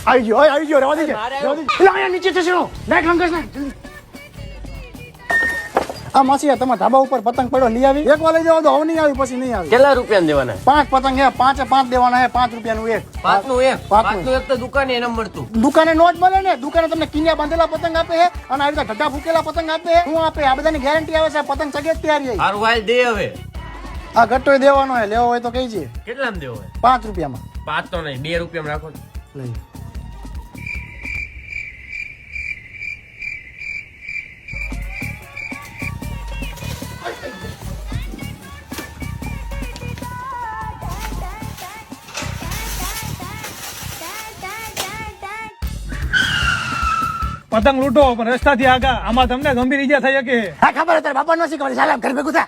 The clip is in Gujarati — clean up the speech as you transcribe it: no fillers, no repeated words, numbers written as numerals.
આવી ગયો રહેવા દેજે અહીંયા નીચે જશે નાખ લંગસ નાખ જલ્દી આ માસી તમારા ધાબા ઉપર પતંગ પડ્યો લઈ આવી એક વાર લઈ જવા દો હવે નહીં આવી પછી નહીં આવી કેટલા રૂપિયા દેવાના? 5 પતંગ હે 5 દેવાના હે 5 રૂપિયાનું એક પાંચનું એક પાંચનું. પાંચનું એક તો દુકાને એને મળતું. દુકાને નો જ મળે ને દુકાને તમને કિનિયા બાંધેલા પતંગ આપે છે અને આવી રીતે ઢગા ફૂકેલા પતંગ આપે છે શું આપે આ બધાની ગેરંટી આવે છે પતંગ સગે જ તૈયાર છે હારું હાલ દે હવે. આ ગટ્ટો દેવાનો હે લેવો હોય તો કઈ છે કેટલામાં દેવો હોય? 5 રૂપિયામાં 5 તો નહીં, 2 રૂપિયામાં રાખો. લઈ પતંગ લૂંટો પણ રસ્તાથી આગા આમાં તમને ગંભીર ઈજા થઈ શકે. હા ખબર તારા બાપા નો શીખવાડી સાલા ઘર ભેગું થા